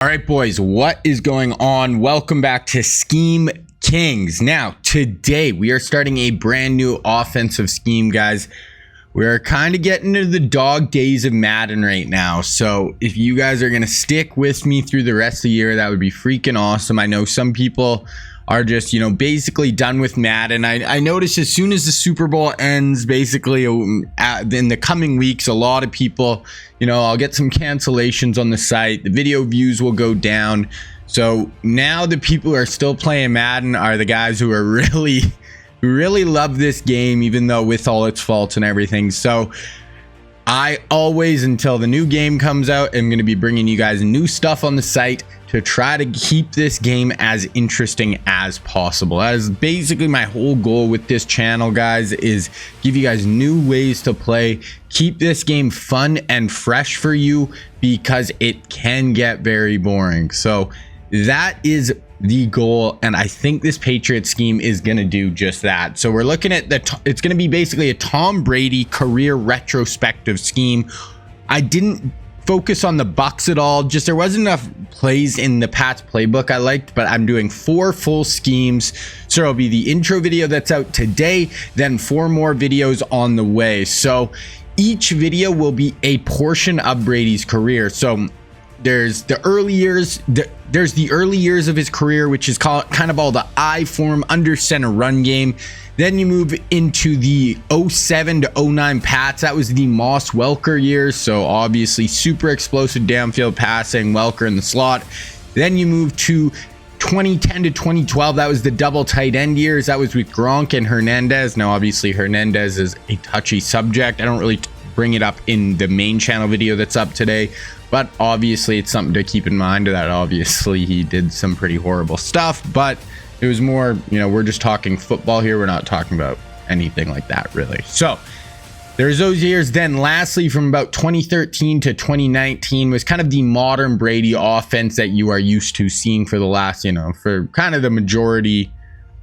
All right, boys, what is going on? Welcome back to Scheme Kings. Now, today we are starting a brand new offensive scheme, guys. We're kind of getting into the dog days of Madden right now. So if you guys are going to stick with me through the rest of the year, that would be freaking awesome. I know some people are just, basically done with Madden. I noticed as soon as the Super Bowl ends, basically in the coming weeks, a lot of people, I'll get some cancellations on the site. The video views will go down. So now the people who are still playing Madden are the guys who are really love this game, even though with all its faults and everything. So I always, until the new game comes out, am going to be bringing you guys new stuff on the site to try to keep this game as interesting as possible. That is basically my whole goal with this channel, guys, is give you guys new ways to play, keep this game fun and fresh for you, because it can get very boring. So that is the goal, and I think this Patriot scheme is going to do just that. So we're looking at it's going to be basically a Tom Brady career retrospective scheme. I didn't focus on the Bucks at all, just there wasn't enough plays in the Pats playbook I liked, but I'm doing 4 full schemes. So it'll be the intro video that's out today, then 4 more videos on the way. So each video will be a portion of Brady's career. So there's the early years, there's the early years of his career, which is kind of all the I form under center run game. Then you move into the 07 to 09 Pats. That was the Moss Welker years. So obviously super explosive downfield passing, Welker in the slot. Then you move to 2010 to 2012. That was the double tight end years. That was with Gronk and Hernandez. Now, obviously Hernandez is a touchy subject. I don't really bring it up in the main channel video that's up today, but obviously it's something to keep in mind, that obviously he did some pretty horrible stuff, but it was more, we're just talking football here. We're not talking about anything like that, really. So there's those years. Then lastly, from about 2013 to 2019 was kind of the modern Brady offense that you are used to seeing for the last, for kind of the majority,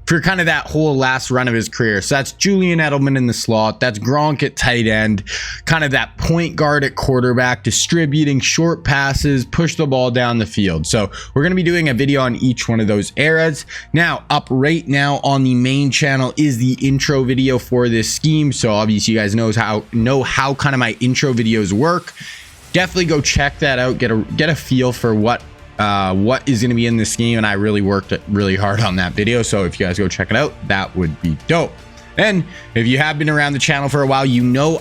for kind of that whole last run of his career. So that's Julian Edelman in the slot. That's Gronk at tight end, kind of that point guard at quarterback, distributing short passes, push the ball down the field. So we're going to be doing a video on each one of those eras. Now, up right now on the main channel is the intro video for this scheme. So obviously you guys know how kind of my intro videos work. Definitely go check that out. Get a feel for what is going to be in this scheme, and I really worked really hard on that video. So if you guys go check it out, that would be dope. And if you have been around the channel for a while,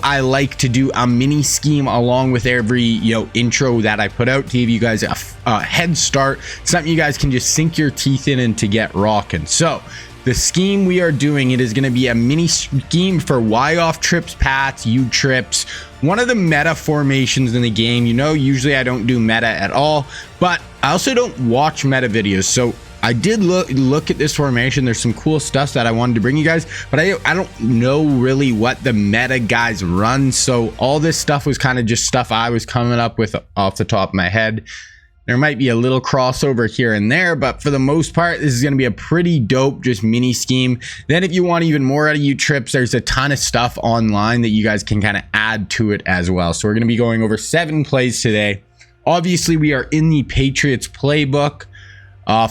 I like to do a mini scheme along with every intro that I put out to give you guys a head start, something you guys can just sink your teeth in and to get rocking. So the scheme we are doing, it is going to be a mini scheme for Y off trips, Pats, U trips, one of the meta formations in the game. Usually I don't do meta at all, but I also don't watch meta videos. So I did look at this formation. There's some cool stuff that I wanted to bring you guys, but I don't know really what the meta guys run. So all this stuff was kind of just stuff I was coming up with off the top of my head. There might be a little crossover here and there, but for the most part, this is going to be a pretty dope just mini scheme. Then if you want even more out of U trips, there's a ton of stuff online that you guys can kind of add to it as well. So we're going to be going over 7 plays today. Obviously, we are in the Patriots playbook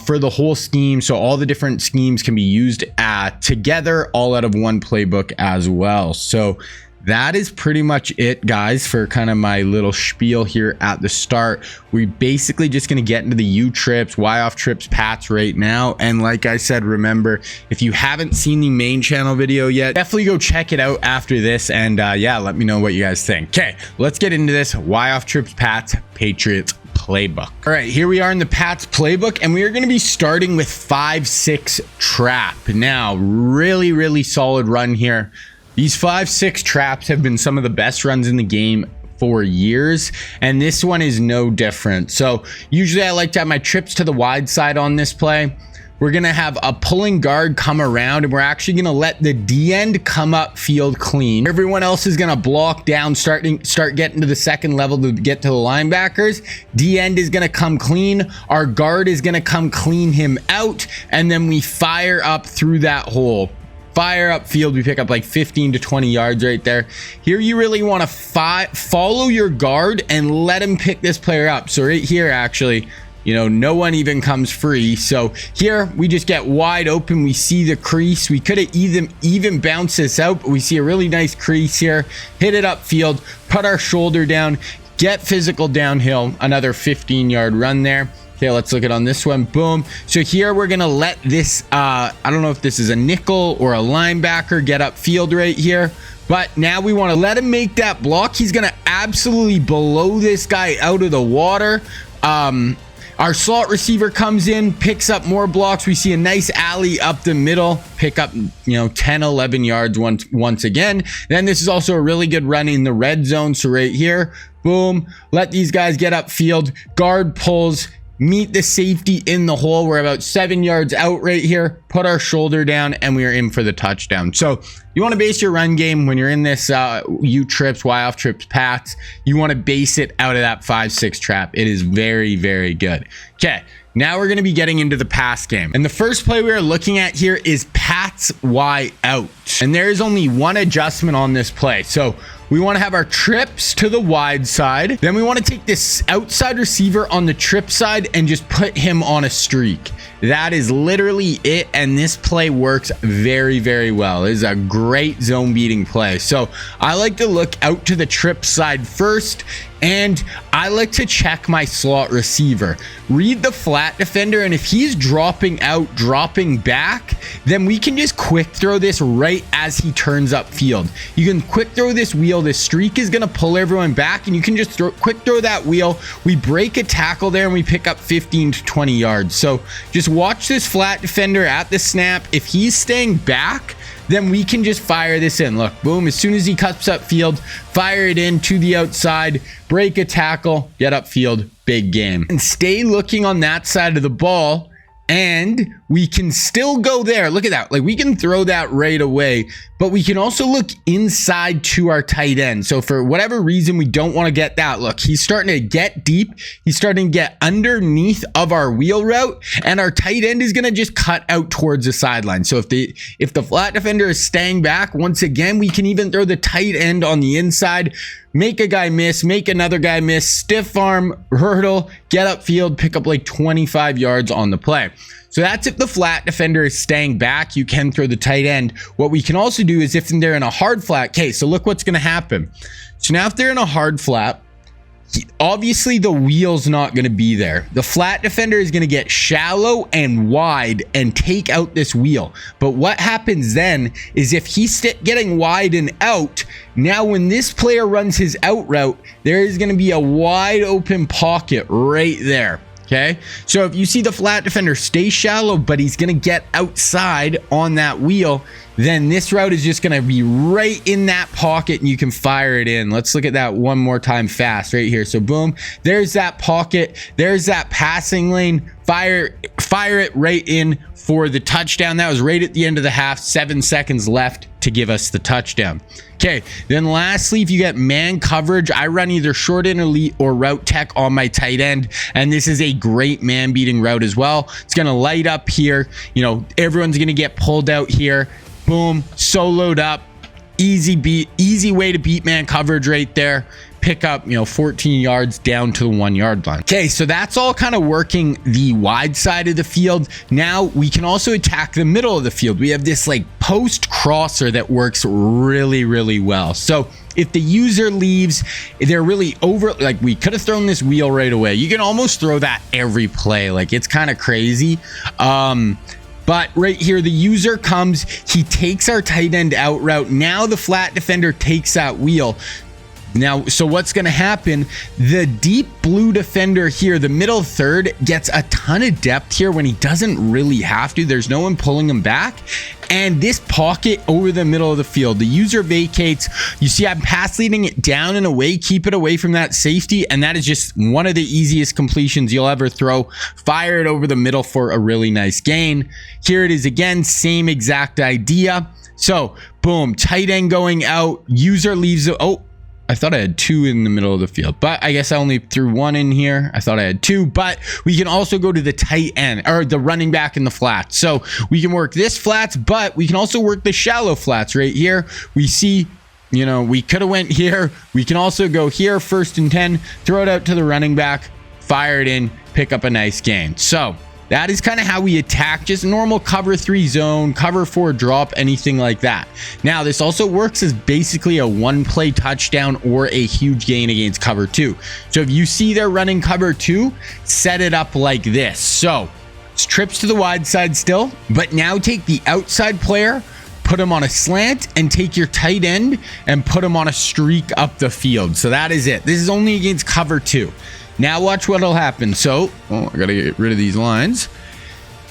for the whole scheme. So all the different schemes can be used together all out of one playbook as well. So that is pretty much it, guys, for kind of my little spiel here at the start. We're basically just going to get into the U trips, Y off trips, Pats right now. And like I said, remember, if you haven't seen the main channel video yet, definitely go check it out after this. And yeah, let me know what you guys think. Okay, let's get into this Y off trips, Pats, Patriots playbook. All right, here we are in the Pats playbook, and we are going to be starting with 5-6 trap. Now, really solid run here. These 5-6 traps have been some of the best runs in the game for years, and this one is no different. So usually I like to have my trips to the wide side on this play. We're going to have a pulling guard come around, and we're actually going to let the D end come up field clean. Everyone else is going to block down, start getting to the second level to get to the linebackers. D end is going to come clean. Our guard is going to come clean him out, and then we fire up through that hole. Fire up field, we pick up like 15 to 20 yards right there. Here you really want to follow your guard and let him pick this player up. So right here, actually, no one even comes free. So here we just get wide open. We see the crease. We could have even bounced this out, but we see a really nice crease here. Hit it upfield, put our shoulder down, get physical downhill. Another 15-yard run there. Okay, let's look at on this one. Boom. So here we're going to let this, I don't know if this is a nickel or a linebacker, get upfield right here. But now we want to let him make that block. He's going to absolutely blow this guy out of the water. Our slot receiver comes in, picks up more blocks. We see a nice alley up the middle, pick up, 10, 11 yards once again. Then this is also a really good run in the red zone. So right here, boom, let these guys get upfield. Guard pulls, meet the safety in the hole. We're about 7 yards out right here. Put our shoulder down, and we are in for the touchdown. So you want to base your run game when you're in this U trips, Y off trips, paths. You want to base it out of that 5-6 trap. It is very, very good. Okay, now we're going to be getting into the pass game. And the first play we are looking at here is Pat's Y out. And there is only one adjustment on this play. So we want to have our trips to the wide side. Then we want to take this outside receiver on the trip side and just put him on a streak. That is literally it. And this play works very, very well. It is a great zone beating play. So I like to look out to the trip side first. And I like to check my slot receiver, read the flat defender, and if he's dropping out, dropping back, then we can just quick throw this right as he turns upfield. You can quick throw this wheel. This streak is going to pull everyone back, and you can just quick throw that wheel. We break a tackle there, and we pick up 15 to 20 yards. So just watch this flat defender at the snap. If he's staying back, then we can just fire this in. Look, boom, as soon as he cuts upfield, fire it in to the outside, break a tackle, get upfield, big game. And stay looking on that side of the ball, and we can still go there. Look at that. Like, we can throw that right away, but we can also look inside to our tight end. So for whatever reason, we don't want to get that. Look, he's starting to get deep. He's starting to get underneath of our wheel route, and our tight end is going to just cut out towards the sideline. So if the flat defender is staying back, once again, we can even throw the tight end on the inside, make a guy miss, make another guy miss, stiff arm, hurdle, get upfield, pick up like 25 yards on the play. So that's if the flat defender is staying back, you can throw the tight end. What we can also do is if they're in a hard flat case. So look what's going to happen. So now if they're in a hard flat, obviously the wheel's not going to be there. The flat defender is going to get shallow and wide and take out this wheel. But what happens then is if he's getting wide and out, now when this player runs his out route, there is going to be a wide open pocket right there. Okay, so if you see the flat defender stay shallow, but he's going to get outside on that wheel, then this route is just going to be right in that pocket and you can fire it in. Let's look at that one more time fast right here. So boom, there's that pocket. There's that passing lane. Fire it right in for the touchdown. That was right at the end of the half. 7 seconds left to give us the touchdown. Okay, then lastly, if you get man coverage, I run either short in elite or route tech on my tight end, and this is a great man beating route as well. It's going to light up here. Everyone's going to get pulled out here. Boom, soloed up. Easy way to beat man coverage right there. Pick up 14 yards down to the 1 yard line. Okay, so that's all kind of working the wide side of the field. Now we can also attack the middle of the field. We have this like post crosser that works really, really well. So if the user leaves, they're really over, like we could have thrown this wheel right away. You can almost throw that every play. Like, it's kind of crazy. But right here, the user comes, he takes our tight end out route. Now the flat defender takes that wheel. Now, so what's going to happen? The deep blue defender here, the middle third, gets a ton of depth here when he doesn't really have to. There's no one pulling him back. And this pocket over the middle of the field, the user vacates. You see, I'm pass leading it down and away, keep it away from that safety. And that is just one of the easiest completions you'll ever throw. Fire it over the middle for a really nice gain. Here it is again, same exact idea. So boom, tight end going out, user leaves. Oh, I thought I had two in the middle of the field, but I guess I only threw one in here. I thought I had two, but we can also go to the tight end or the running back in the flats. So we can work this flats, but we can also work the shallow flats right here. We see, we could have went here. We can also go here, 1st and 10, throw it out to the running back, fire it in, pick up a nice gain. So that is kind of how we attack, just normal cover 3 zone, cover 4 drop, anything like that. Now, this also works as basically a one-play touchdown or a huge gain against cover 2. So if you see they're running cover 2, set it up like this. So it's trips to the wide side still, but now take the outside player, put him on a slant, and take your tight end and put him on a streak up the field. So that is it. This is only against cover 2. Now watch what'll happen. So, I gotta get rid of these lines.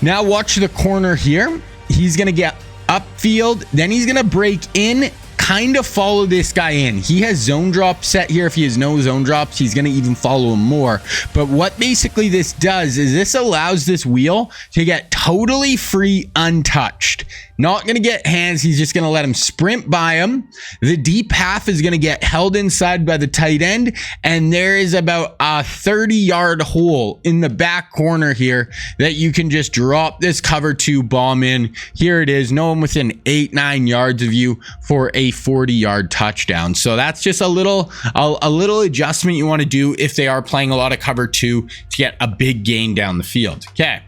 Now watch the corner here. He's gonna get upfield, then he's gonna break in, kind of follow this guy in. He has zone drop set here. If he has no zone drops, he's gonna even follow him more. But what basically this does is this allows this wheel to get totally free, untouched. Not going to get hands. He's just going to let him sprint by him. The deep half is going to get held inside by the tight end. And there is about a 30-yard hole in the back corner here that you can just drop this cover 2 bomb in. Here it is. No one within 8-9 yards of you for a 40-yard touchdown. So that's just a little adjustment you want to do if they are playing a lot of cover 2 to get a big gain down the field. Okay.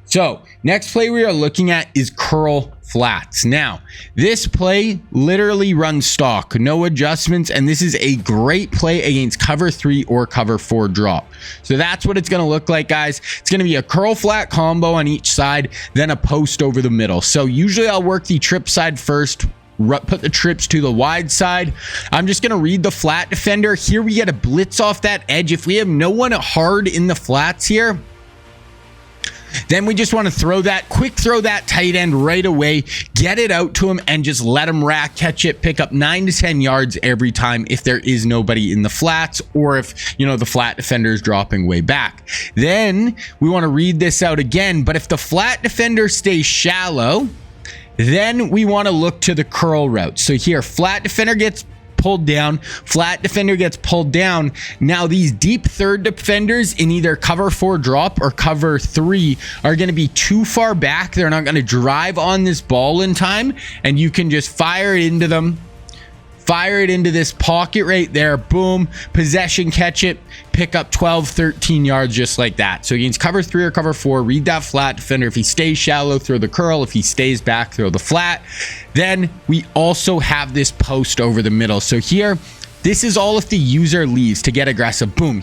So next play we are looking at is curl flats. Now, this play literally runs stock, no adjustments, and this is a great play against cover 3 or cover 4 drop. So that's what it's going to look like, guys. It's going to be a curl flat combo on each side, then a post over the middle. So usually I'll work the trip side first, put the trips to the wide side. I'm just going to read the flat defender. Here we get a blitz off that edge. If we have no one hard in the flats here, then we just want to throw that tight end right away, get it out to him, and just let him catch it, pick up 9 to 10 yards every time if there is nobody in the flats, or if, you know, the flat defender is dropping way back. Then we want to read this out again, but if the flat defender stays shallow, then we want to look to the curl route. So here, flat defender gets pulled down, flat defender gets pulled down. Now these deep third defenders in either cover 4 drop or cover 3 are going to be too far back. They're not going to drive on this ball in time, and you can just fire it into them, fire it into this pocket right there, boom, possession, catch it, pick up 12-13 yards just like that. So against cover 3 or cover 4, read that flat defender. If he stays shallow, throw the curl. If he stays back, throw the flat. Then we also have this post over the middle. So here, this is all if the user leaves to get aggressive. Boom.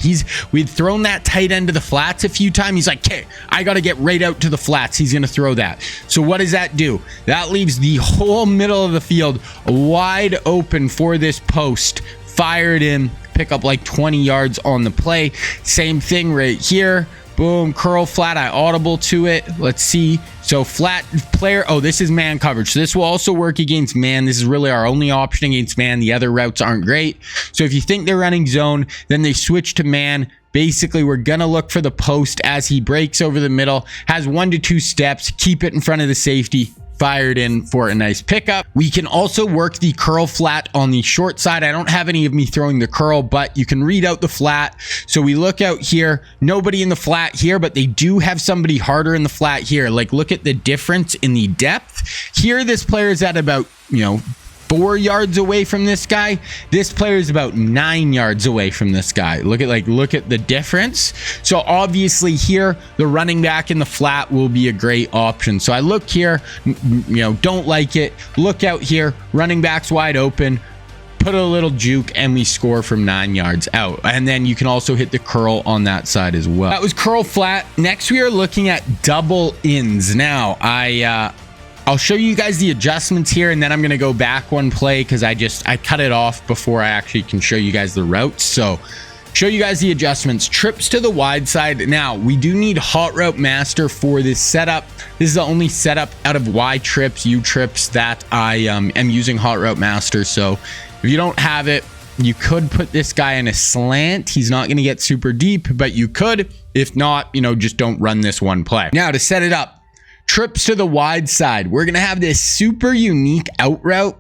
We'd thrown that tight end to the flats a few times. He's like, okay, I got to get right out to the flats. He's going to throw that. So what does that do? That leaves the whole middle of the field wide open for this post. Fire it in, pick up like 20 yards on the play. Same thing right here. Boom, curl flat, I audible to it. Let's see. So flat player, oh, this is man coverage. So this will also work against man. This is really our only option against man. The other routes aren't great. So if you think they're running zone, then they switch to man. Basically, we're going to look for the post as he breaks over the middle, has 1 to 2 steps, keep it in front of the safety, fired in for a nice pickup. We can also work the curl flat on the short side. I don't have any of me throwing the curl, but you can read out the flat. So we look out here, nobody in the flat here, but they do have somebody harder in the flat here. Like, look at the difference in the depth. Here, this player is at about, 4 yards away from this guy. This player is about 9 yards away from this guy. Look at the difference. So obviously here, the running back in the flat will be a great option. So I look here, don't like it. Look out here, running back's wide open. Put a little juke and we score from 9 yards out. And then you can also hit the curl on that side as well. That was curl flat. Next, we are looking at double ins. Now, I'll show you guys the adjustments here, and then I'm going to go back one play because I cut it off before I actually can show you guys the routes. So show you guys the adjustments. Trips to the wide side. Now, we do need Hot Route Master for this setup. This is the only setup out of Y trips, U trips that I am using Hot Route Master. So if you don't have it, you could put this guy in a slant. He's not going to get super deep, but you could. If not, just don't run this one play. Now, to set it up, trips to the wide side. We're going to have this super unique out route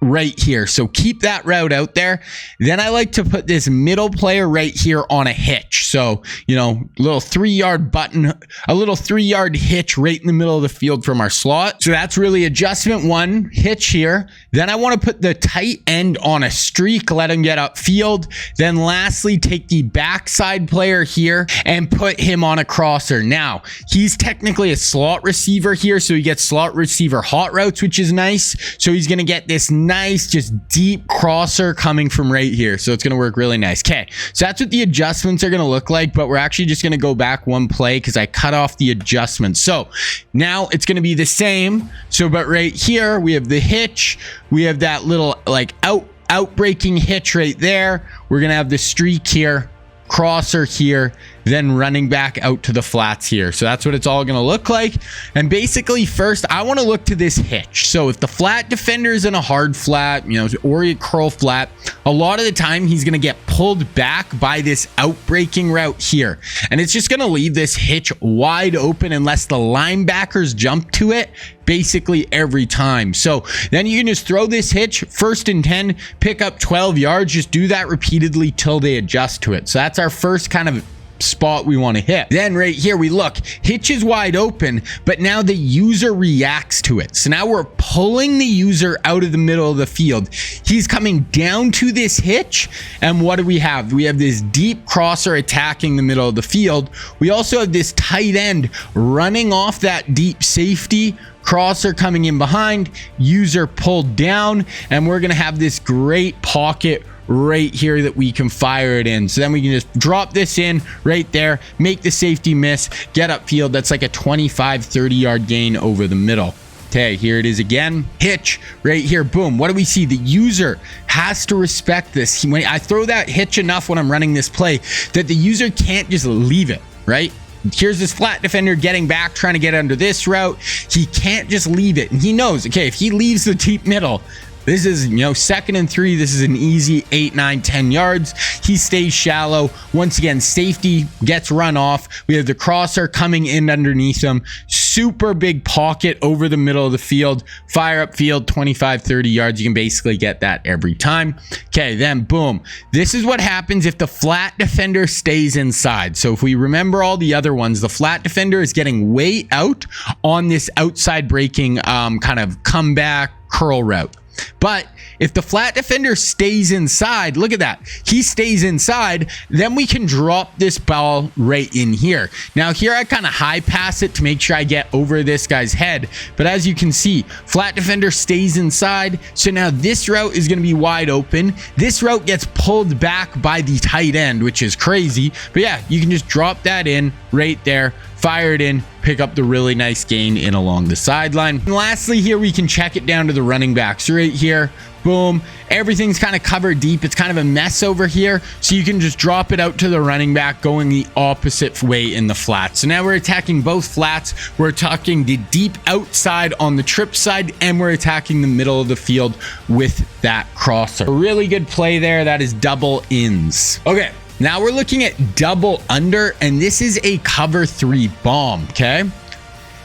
right here. So keep that route out there. Then I like to put this middle player right here on a hitch. So, you know, little 3-yard button, a little 3-yard hitch right in the middle of the field from our slot. So that's really adjustment 1, hitch here. Then I want to put the tight end on a streak, let him get upfield. Then lastly, take the backside player here and put him on a crosser. Now, he's technically a slot receiver here, so he gets slot receiver hot routes, which is nice. So he's going to get this nice, just deep crosser coming from right here. So it's going to work really nice. Okay, so that's what the adjustments are going to look like, but we're actually just going to go back one play because I cut off the adjustments. So now it's going to be the same. So, but right here, we have the hitch. We have that little like outbreaking hitch right there. We're going to have the streak here, crosser here, then running back out to the flats here. So that's what it's all going to look like. And basically first, I want to look to this hitch. So if the flat defender is in a hard flat, you know, or a curl flat, a lot of the time he's going to get pulled back by this outbreaking route here. And it's just going to leave this hitch wide open unless the linebackers jump to it basically every time. So then you can just throw this hitch, 1st and 10, pick up 12 yards. Just do that repeatedly till they adjust to it. So that's our first kind of spot we want to hit. Then right here we look, hitch is wide open, but now the user reacts to it. So now we're pulling the user out of the middle of the field. He's coming down to this hitch, and what do we have? We have this deep crosser attacking the middle of the field. We also have this tight end running off that deep safety, crosser coming in behind, user pulled down, and we're gonna have this great pocket right here that we can fire it in. So then we can just drop this in right there, make the safety miss, get upfield. That's like a 25-30 yard gain over the middle. Okay, here it is again. Hitch right here. Boom. What do we see? The user has to respect this. When I throw that hitch enough when I'm running this play that the user can't just leave it, right? Here's this flat defender getting back, trying to get under this route. He can't just leave it. And he knows, okay, if he leaves the deep middle, this is, you know, 2nd and 3. This is an easy 8, 9, 10 yards. He stays shallow. Once again, safety gets run off. We have the crosser coming in underneath him. Super big pocket over the middle of the field. Fire up field, 25, 30 yards. You can basically get that every time. Okay, then boom. This is what happens if the flat defender stays inside. So if we remember all the other ones, the flat defender is getting way out on this outside breaking kind of comeback curl route. But if the flat defender stays inside, look at that. He stays inside, then we can drop this ball right in here. Now here I kind of high pass it to make sure I get over this guy's head. But as you can see, flat defender stays inside. So now this route is going to be wide open. This route gets pulled back by the tight end, which is crazy. But yeah, you can just drop that in right there, fire it in, pick up the really nice gain in along the sideline. And lastly here, we can check it down to the running backs right here. Boom. Everything's kind of covered deep. It's kind of a mess over here. So you can just drop it out to the running back going the opposite way in the flat. So now we're attacking both flats. We're attacking the deep outside on the trip side, and we're attacking the middle of the field with that crosser. A really good play there. That is double ins. Okay. Now we're looking at double under, and this is a cover 3 bomb, okay?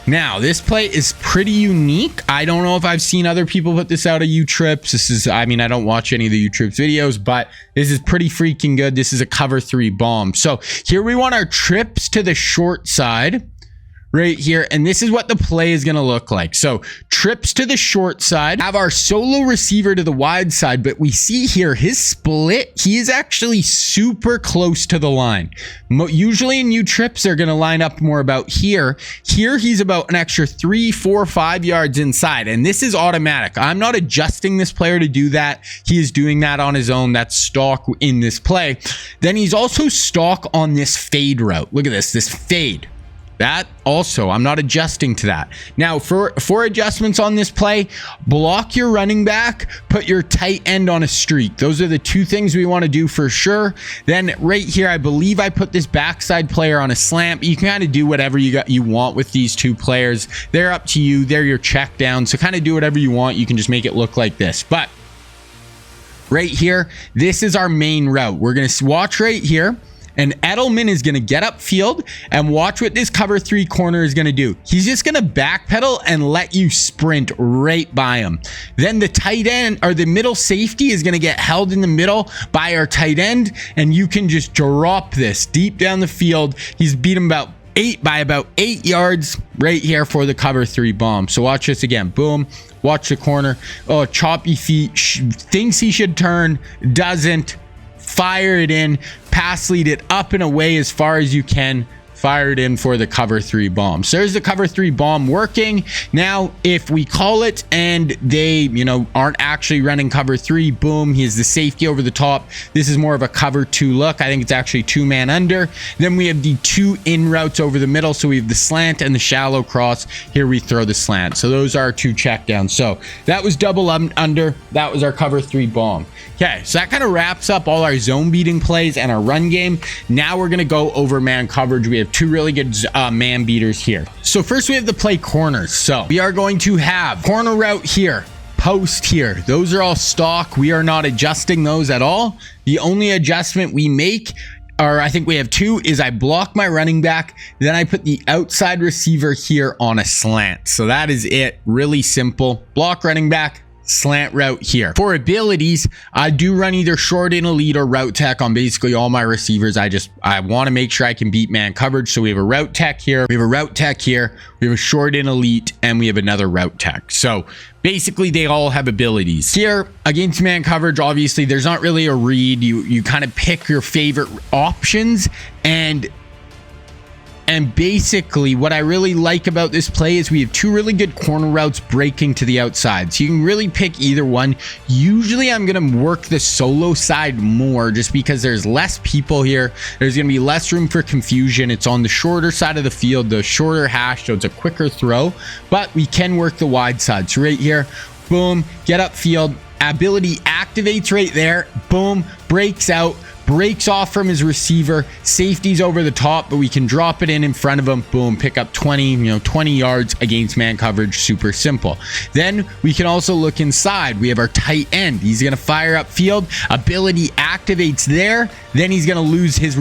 Now, this play is pretty unique. I don't know if I've seen other people put this out of U-Trips. This is, I mean, I don't watch any of the U-Trips videos, but this is pretty freaking good. This is a cover 3 bomb. So here we want our trips to the short side right here, and this is what the play is going to look like. So trips to the short side, have our solo receiver to the wide side, but we see here his split, he is actually super close to the line. Usually in U-Trips they're going to line up more about here. Here he's about an extra 3, 4, 5 yards inside, and this is automatic. I'm not adjusting this player to do that. He is doing that on his own. That's stock in this play. Then he's also stock on this fade route. Look at this fade. That also, I'm not adjusting to that. Now, for adjustments on this play, block your running back, put your tight end on a streak. Those are the 2 things we want to do for sure. Then right here, I believe I put this backside player on a slant. You can kind of do whatever you want with these 2 players. They're up to you. They're your check down. So kind of do whatever you want. You can just make it look like this. But right here, this is our main route. We're going to watch right here. And Edelman is going to get upfield, and watch what this cover 3 corner is going to do. He's just going to backpedal and let you sprint right by him. Then the tight end, or the middle safety, is going to get held in the middle by our tight end, and you can just drop this deep down the field. He's beat him by about 8 yards right here for the cover 3 bomb. So watch this again. Boom. Watch the corner. Oh, choppy feet. Thinks he should turn. Doesn't. Fire it in. Pass lead it up and away as far as you can. Fire it in for the cover 3 bomb. So there's the cover 3 bomb working. Now, if we call it and they, aren't actually running cover 3, boom, he has the safety over the top. This is more of a cover 2 look. I think it's actually 2-man under. Then we have the 2 in routes over the middle. So we have the slant and the shallow cross. Here we throw the slant. So those are our 2 check downs. So that was double under. That was our cover 3 bomb. Okay, so that kind of wraps up all our zone beating plays and our run game. Now we're going to go over man coverage. We have 2 really good man beaters here. So first we have the play corners. So we are going to have corner route here, post here. Those are all stock. We are not adjusting those at all. The only adjustment we make, or I think we have 2, is I block my running back, then I put the outside receiver here on a slant. So that is it. Really simple. Block running back, slant route here. For abilities, I do run either short in elite or route tech on basically all my receivers. I want to make sure I can beat man coverage. So we have a route tech here, we have a route tech here, we have a short in elite, and we have another route tech. So basically they all have abilities. Here against man coverage, obviously there's not really a read. You kind of pick your favorite options, and basically what I really like about this play is we have 2 really good corner routes breaking to the outside. So you can really pick either one. Usually I'm going to work the solo side more just because there's less people here. There's going to be less room for confusion. It's on the shorter side of the field, the shorter hash, so it's a quicker throw, but we can work the wide side. So right here, boom, get upfield. Ability activates right there. Boom, breaks out. Breaks off from his receiver, safety's over the top, but we can drop it in front of him. Boom, pick up 20 yards against man coverage. Super simple. Then we can also look inside. We have our tight end. He's going to fire up field. Ability activates there. Then he's going to lose his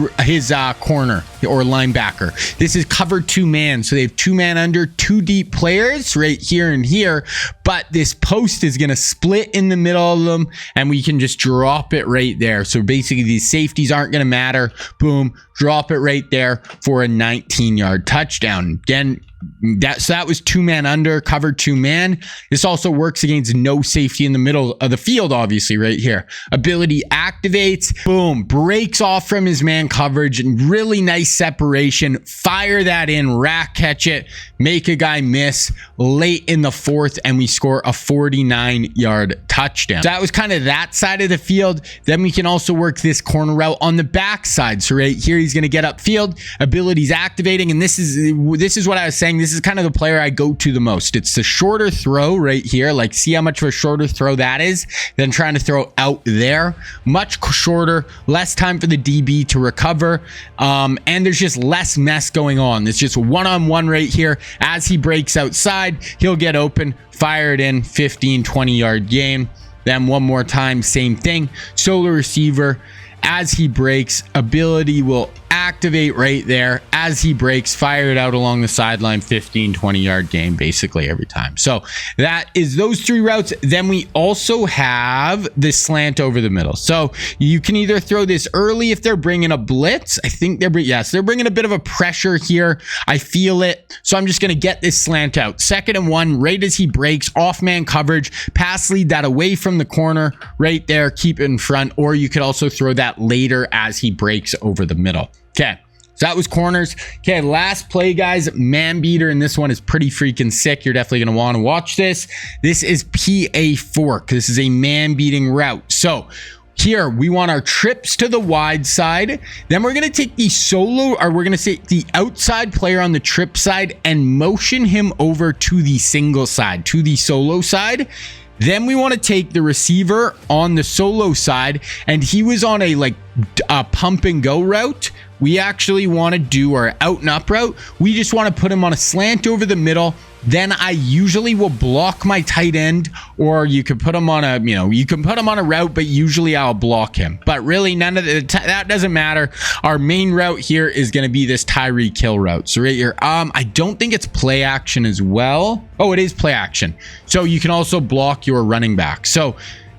corner or linebacker. This is cover 2-man. So they have 2-man under, 2 deep players right here and here, but this post is going to split in the middle of them, and we can just drop it right there. So basically these safeties aren't going to matter. Boom, drop it right there for a 19-yard touchdown. Again, that was 2-man under, cover 2-man. This also works against no safety in the middle of the field, obviously, right here. Ability activates, boom, breaks off from his man coverage, and really nice separation. Fire that in, rack catch it, make a guy miss late in the 4th, and we score a 49-yard touchdown. So that was kind of that side of the field. Then we can also work this corner route on the back side. So right here, he's going to get upfield, abilities activating, and this is what I was saying. This is kind of the player I go to the most. It's the shorter throw right here. Like, see how much of a shorter throw that is than trying to throw out there. Much shorter, less time for the DB to recover. And there's just less mess going on. It's just one-on-one right here. As he breaks outside, he'll get open, fire it in, 15, 20-yard gain. Then one more time, same thing. Solo receiver. As he breaks, ability will activate right there. As he breaks, fire it out along the sideline, 15, 20-yard gain basically every time. So that is those 3 routes. Then we also have the slant over the middle. So you can either throw this early if they're bringing a blitz. I think they're bringing a bit of a pressure here. I feel it. So I'm just going to get this slant out. 2nd and 1, right as he breaks, off man coverage, pass lead that away from the corner right there, keep it in front, or you could also throw that later as he breaks over the middle. Okay, so that was corners. Okay, last play, guys, man beater, and this one is pretty freaking sick. You're definitely going to want to watch this. This is PA fork. This is a man beating route. So here we want our trips to the wide side. Then we're going to take the solo, or we're going to take the outside player on the trip side and motion him over to the single side, to the solo side. Then we want to take the receiver on the solo side, and he was on a pump and go route. we actually want to do our out and up route. We just want to put him on a slant over the middle. Then I usually will block my tight end, or you could put him on a, you can put him on a route, but usually I'll block him. But really, none of that doesn't matter. Our main route here is going to be this Tyreek Hill route. So right here, I don't think it's play action as well. Oh, it is play action. So you can also block your running back. So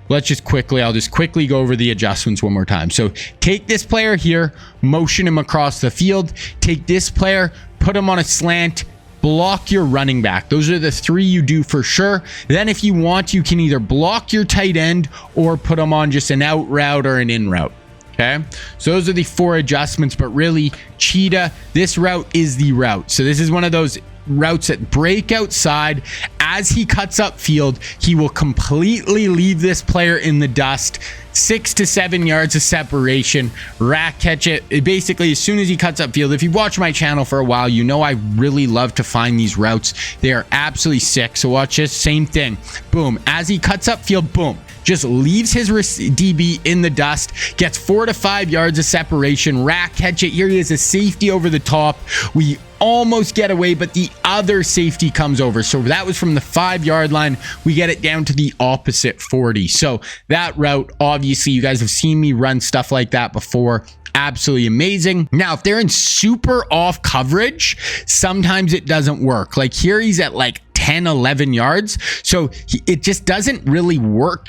let's just I'll just quickly go over the adjustments one more time. So take this player here, motion him across the field, take this player, put him on a slant, block your running back. Those are the three you do for sure. Then if you want, you can either block your tight end or put them on just an out route or an in route. Okay, so those are the 4 adjustments, but really, Cheetah, this route is the route. So this is one of those routes that break outside. As he cuts upfield, he will completely leave this player in the dust. 6 to 7 yards of separation, rack catch it. Basically, as soon as he cuts upfield, if you've watched my channel for a while, you know I really love to find these routes. They are absolutely sick. So watch this, same thing. Boom, as he cuts upfield, boom, just leaves his DB in the dust, gets 4 to 5 yards of separation, rack catch it. Here he is, a safety over the top. We almost get away, but the other safety comes over. So that was from the 5-yard line. We get it down to the opposite 40. So that route, obviously, you guys have seen me run stuff like that before. Absolutely amazing. Now, if they're in super off coverage, sometimes it doesn't work. Like here, he's at like 10, 11 yards. So it just doesn't really work.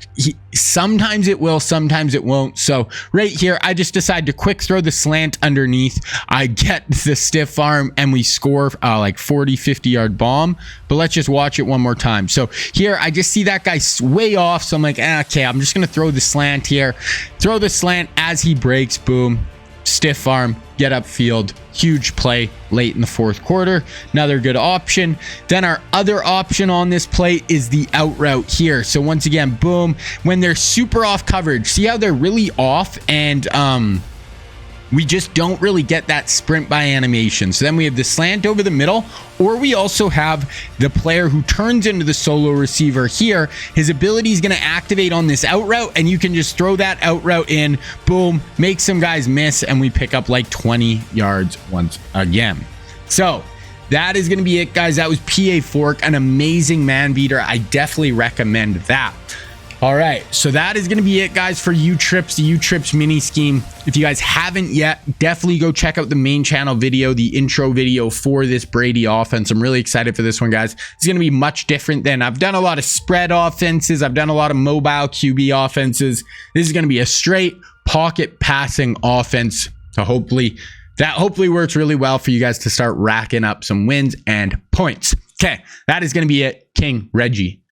Sometimes it will, sometimes it won't. So right here, I just decide to quick throw the slant underneath. I get the stiff arm and we score like 40, 50 yard bomb. But let's just watch it one more time. So here, I just see that guy way off. So I'm like, okay, I'm just going to throw the slant here. Throw the slant as he breaks. Boom. Stiff arm, get upfield, huge play late in the 4th quarter. Another good option. Then our other option on this play is the out route here. So once again, boom, when they're super off coverage, see how they're really off and we just don't really get that sprint by animation. So then we have the slant over the middle, or we also have the player who turns into the solo receiver here. His ability is going to activate on this out route, and you can just throw that out route in, boom, make some guys miss, and we pick up like 20 yards once again. So that is going to be it, guys. That was PA Fork, an amazing man beater. I definitely recommend that. All right, so that is going to be it, guys, for U-Trips, the U-Trips mini scheme. If you guys haven't yet, definitely go check out the main channel video, the intro video for this Brady offense. I'm really excited for this one, guys. It's going to be much different than I've done a lot of spread offenses. I've done a lot of mobile QB offenses. This is going to be a straight pocket passing offense. So hopefully works really well for you guys to start racking up some wins and points. Okay, that is going to be it. King Reggie.